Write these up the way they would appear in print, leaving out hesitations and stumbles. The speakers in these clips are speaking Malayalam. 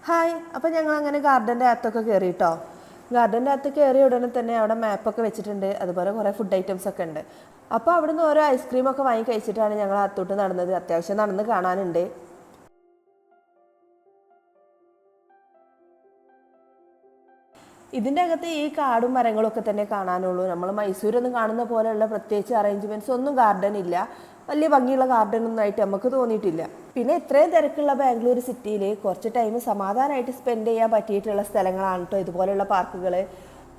ഹായ്, അപ്പോൾ ഞങ്ങൾ അങ്ങനെ ഗാർഡൻ്റെ അകത്തൊക്കെ കയറി കേട്ടോ. ഗാർഡൻ്റെ അകത്ത് കയറിയ ഉടനെ തന്നെ അവിടെ മാപ്പൊക്കെ വെച്ചിട്ടുണ്ട്, അതുപോലെ കുറേ ഫുഡ് ഐറ്റംസ് ഒക്കെ ഉണ്ട്. അപ്പോൾ അവിടുന്ന് ഓരോ ഐസ്ക്രീമൊക്കെ വാങ്ങി കഴിച്ചിട്ടാണ് ഞങ്ങൾ അകത്തോട്ട് നടന്നത്. അത്യാവശ്യം നടന്ന് കാണാനുണ്ട്. ഇതിൻ്റെ അകത്ത് ഈ കാടും മരങ്ങളൊക്കെ തന്നെ കാണാനുള്ളൂ. നമ്മൾ മൈസൂരൊന്നും കാണുന്ന പോലെയുള്ള പ്രത്യേകിച്ച് അറേഞ്ച്മെൻറ്റ്സ് ഒന്നും ഗാർഡൻ ഇല്ല. വലിയ ഭംഗിയുള്ള ഗാർഡനൊന്നും ആയിട്ട് നമുക്ക് തോന്നിയിട്ടില്ല. പിന്നെ ഇത്രയും തിരക്കുള്ള ബാംഗ്ലൂർ സിറ്റിയിൽ കുറച്ച് ടൈം സമാധാനമായിട്ട് സ്പെൻഡ് ചെയ്യാൻ പറ്റിയിട്ടുള്ള സ്ഥലങ്ങളാണ് കേട്ടോ ഇതുപോലെയുള്ള പാർക്കുകൾ.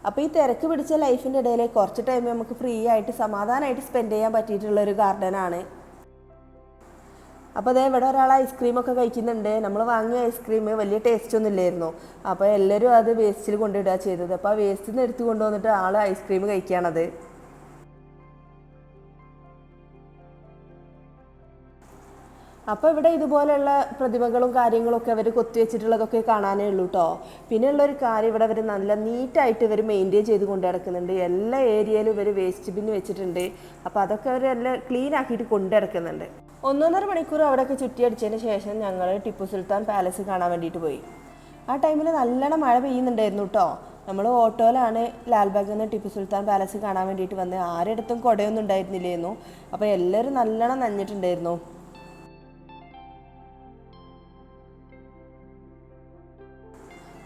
അപ്പോൾ ഈ തിരക്ക് പിടിച്ച ലൈഫിൻ്റെ ഇടയിൽ കുറച്ച് ടൈം നമുക്ക് ഫ്രീ ആയിട്ട് സമാധാനമായിട്ട് സ്പെൻഡ് ചെയ്യാൻ പറ്റിയിട്ടുള്ളൊരു ഗാർഡനാണ്. അപ്പോൾ അതേ ഇവിടെ ഒരാൾ ഐസ്ക്രീമൊക്കെ കഴിക്കുന്നുണ്ട്. നമ്മൾ വാങ്ങിയ ഐസ്ക്രീം വലിയ ടേസ്റ്റ് ഒന്നും ഇല്ലായിരുന്നു. അപ്പോൾ എല്ലാവരും അത് വേസ്റ്റിൽ കൊണ്ടിടുക ചെയ്തത്. അപ്പോൾ ആ വേസ്റ്റിൽ നിന്ന് എടുത്ത് കൊണ്ടുവന്നിട്ട് ആൾ ഐസ്ക്രീം കഴിക്കുകയാണത്. അപ്പോൾ ഇവിടെ ഇതുപോലെയുള്ള പ്രതിമകളും കാര്യങ്ങളൊക്കെ അവർ കൊത്തിവെച്ചിട്ടുള്ളതൊക്കെ കാണാനേ ഉള്ളൂ കേട്ടോ. പിന്നെ ഉള്ളൊരു കാര്യം, ഇവിടെ അവർ നല്ല നീറ്റായിട്ട് ഇവർ മെയിൻറ്റെയിൻ ചെയ്ത് കൊണ്ടു നടക്കുന്നുണ്ട്. എല്ലാ ഏരിയയിലും ഇവർ വേസ്റ്റ് ബിന്ന് വെച്ചിട്ടുണ്ട്. അപ്പോൾ അതൊക്കെ അവർ എല്ലാം ക്ലീൻ ആക്കിയിട്ട് കൊണ്ടു നടക്കുന്നുണ്ട്. 1.5 മണിക്കൂർ അവിടെയൊക്കെ ചുറ്റിയടിച്ചതിന് ശേഷം ഞങ്ങൾ ടിപ്പു സുൽത്താൻ പാലസ് കാണാൻ വേണ്ടിയിട്ട് പോയി. ആ ടൈമിൽ നല്ലോണം മഴ പെയ്യുന്നുണ്ടായിരുന്നു കേട്ടോ. നമ്മൾ ഓട്ടോയിലാണ് ലാൽബാഗിൽ നിന്ന് ടിപ്പു സുൽത്താൻ പാലസ് കാണാൻ വേണ്ടിയിട്ട് വന്നത്. ആരുടെടുത്തും കുടയൊന്നും ഉണ്ടായിരുന്നില്ലായിരുന്നു. അപ്പോൾ എല്ലാവരും നല്ലോണം നനഞ്ഞിട്ടുണ്ടായിരുന്നു.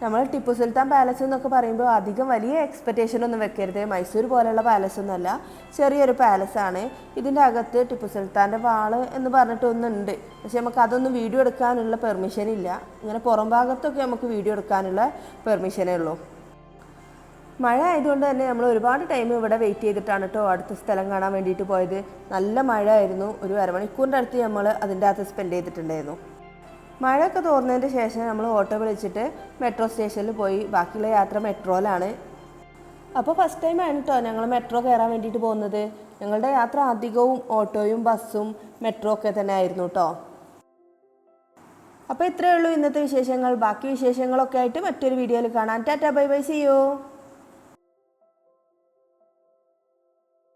നമ്മൾ ടിപ്പു സുൽത്താൻ പാലസ് എന്നൊക്കെ പറയുമ്പോൾ അധികം വലിയ എക്സ്പെക്റ്റേഷൻ ഒന്നും വെക്കരുത്. മൈസൂർ പോലെയുള്ള പാലസൊന്നുമല്ല, ചെറിയൊരു പാലസാണ്. ഇതിൻ്റെ അകത്ത് ടിപ്പു സുൽത്താൻ്റെ വാള് എന്ന് പറഞ്ഞിട്ടൊന്നുണ്ട്. പക്ഷെ നമുക്ക് അതൊന്നും വീഡിയോ എടുക്കാനുള്ള പെർമിഷൻ ഇല്ല. ഇങ്ങനെ പുറം ഭാഗത്തൊക്കെ നമുക്ക് വീഡിയോ എടുക്കാനുള്ള പെർമിഷനേ ഉള്ളൂ. മഴ ആയതുകൊണ്ട് തന്നെ നമ്മൾ ഒരുപാട് ടൈം ഇവിടെ വെയിറ്റ് ചെയ്തിട്ടാണ് കേട്ടോ അടുത്ത സ്ഥലം കാണാൻ വേണ്ടിയിട്ട് പോയത്. നല്ല മഴ ആയിരുന്നു. ഒരു അരമണിക്കൂറിൻ്റെ അടുത്ത് നമ്മൾ അതിൻ്റെ അകത്ത് സ്പെൻഡ് ചെയ്തിട്ടുണ്ടായിരുന്നു. മഴയൊക്കെ തോർന്നതിന് ശേഷം നമ്മൾ ഓട്ടോ വിളിച്ചിട്ട് മെട്രോ സ്റ്റേഷനിൽ പോയി. ബാക്കിയുള്ള യാത്ര മെട്രോയിലാണ്. അപ്പോൾ ഫസ്റ്റ് ടൈമാണ് കേട്ടോ ഞങ്ങൾ മെട്രോ കയറാൻ വേണ്ടിയിട്ട് പോകുന്നത്. ഞങ്ങളുടെ യാത്ര അധികവും ഓട്ടോയും ബസ്സും മെട്രോ ഒക്കെ തന്നെ ആയിരുന്നു കേട്ടോ. അപ്പോൾ ഇത്രയേ ഉള്ളൂ ഇന്നത്തെ വിശേഷങ്ങൾ. ബാക്കി വിശേഷങ്ങളൊക്കെ ആയിട്ട് മറ്റൊരു വീഡിയോയിൽ കാണാം. Tata, bye bye, see U.